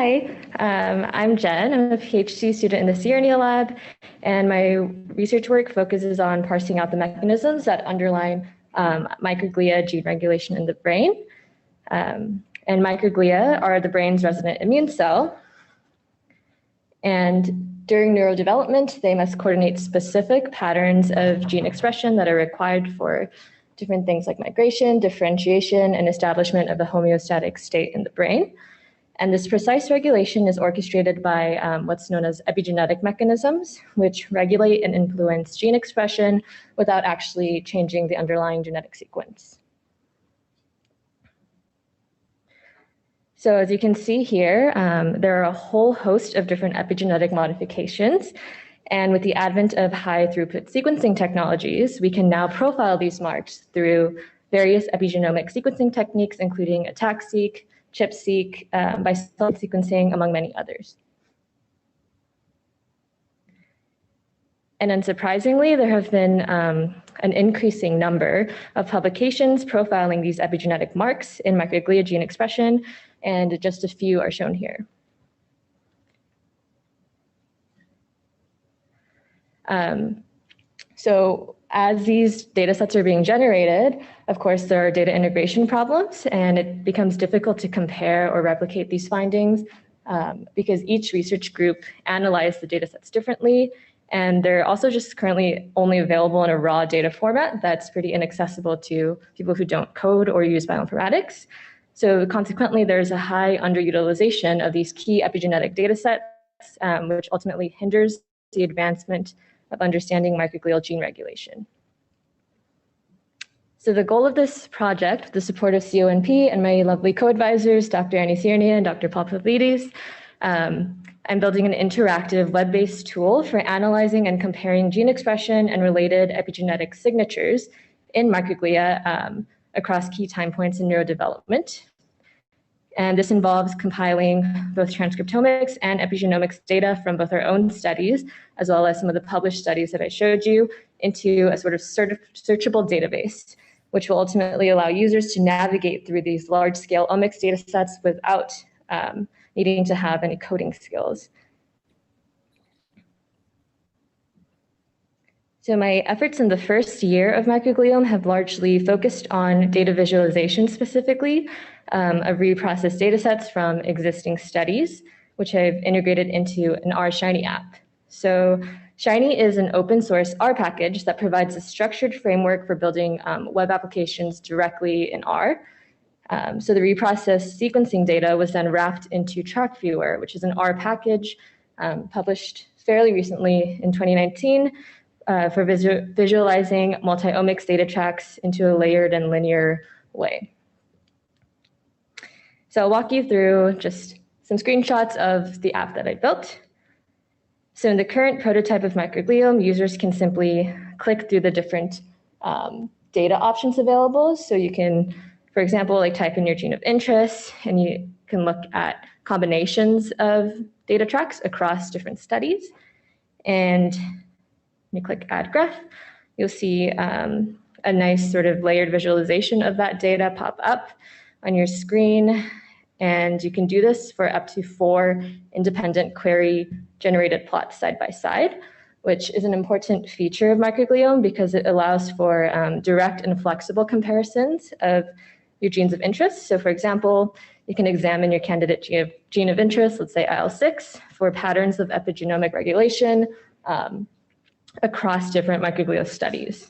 Hi, I'm Jen. I'm a PhD student in the CRNEA lab, and my research work focuses on parsing out the mechanisms that underlie microglia gene regulation in the brain. And microglia are the brain's resident immune cell. And during neurodevelopment, they must coordinate specific patterns of gene expression that are required for different things like migration, differentiation, and establishment of a homeostatic state in the brain. And this precise regulation is orchestrated by what's known as epigenetic mechanisms, which regulate and influence gene expression without actually changing the underlying genetic sequence. So as you can see here, there are a whole host of different epigenetic modifications. And with the advent of high throughput sequencing technologies, we can now profile these marks through various epigenomic sequencing techniques, including ATAC-seq, ChIP-seq, by cell sequencing, among many others. And unsurprisingly, there have been an increasing number of publications profiling these epigenetic marks in microglia gene expression, and just a few are shown here. So as these data sets are being generated, of course, there are data integration problems, and it becomes difficult to compare or replicate these findings because each research group analyzed the data sets differently, and they're also just currently only available in a raw data format that's pretty inaccessible to people who don't code or use bioinformatics. So consequently, there's a high underutilization of these key epigenetic data sets, which ultimately hinders the advancement of understanding microglial gene regulation. So the goal of this project, with the support of CONP and my lovely co-advisors, Dr. Annie Ciernia and Dr. Paul Pavlidis, I'm building an interactive web-based tool for analyzing and comparing gene expression and related epigenetic signatures in microglia across key time points in neurodevelopment. And this involves compiling both transcriptomics and epigenomics data from both our own studies, as well as some of the published studies that I showed you, into a sort of searchable database, which will ultimately allow users to navigate through these large-scale omics data sets without needing to have any coding skills. So my efforts in the first year of Microgliome have largely focused on data visualization specifically, of reprocessed data sets from existing studies, which I've integrated into an R Shiny app. So Shiny is an open source R package that provides a structured framework for building web applications directly in R. So the reprocessed sequencing data was then wrapped into TrackViewer, which is an R package published fairly recently in 2019 for visualizing multi-omics data tracks into a layered and linear way. So I'll walk you through just some screenshots of the app that I built. So in the current prototype of Microgliome, users can simply click through the different data options available. So you can, for example, like type in your gene of interest, and you can look at combinations of data tracks across different studies. And when you click Add Graph, you'll see a nice sort of layered visualization of that data pop up on your screen. And you can do this for up to 4 independent query-generated plots side by side, which is an important feature of Microgliome because it allows for direct and flexible comparisons of your genes of interest. So for example, you can examine your candidate gene of interest, let's say IL-6, for patterns of epigenomic regulation across different microglial studies.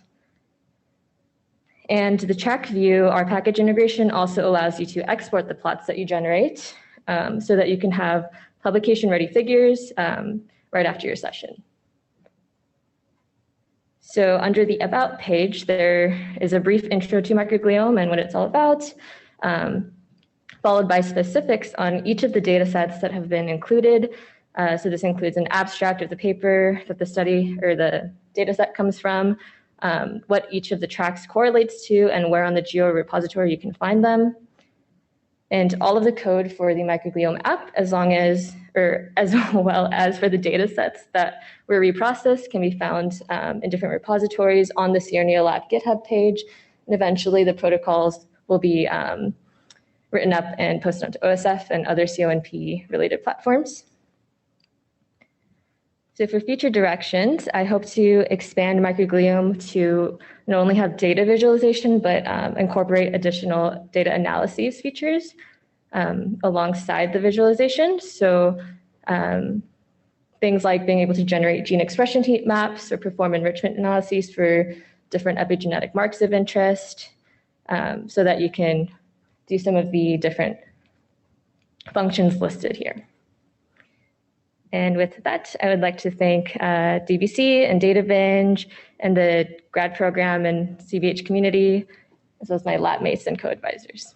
And the TrackView, our package integration, also allows you to export the plots that you generate so that you can have publication-ready figures right after your session. So under the About page, there is a brief intro to Microgliome and what it's all about, followed by specifics on each of the data sets that have been included. So this includes an abstract of the paper that the study or the data set comes from, what each of the tracks correlates to, and where on the geo repository you can find them. And all of the code for the Microgliome app, as well as for the data sets that were reprocessed, can be found in different repositories on the CRNEA Lab GitHub page. And eventually the protocols will be written up and posted onto OSF and other CONP related platforms. So for future directions, I hope to expand Microgliome to not only have data visualization, but incorporate additional data analyses features alongside the visualization. So things like being able to generate gene expression heat maps or perform enrichment analyses for different epigenetic marks of interest, so that you can do some of the different functions listed here. And with that, I would like to thank DBC and DataBinge and the grad program and CVH community, as well as my lab mates and co-advisors.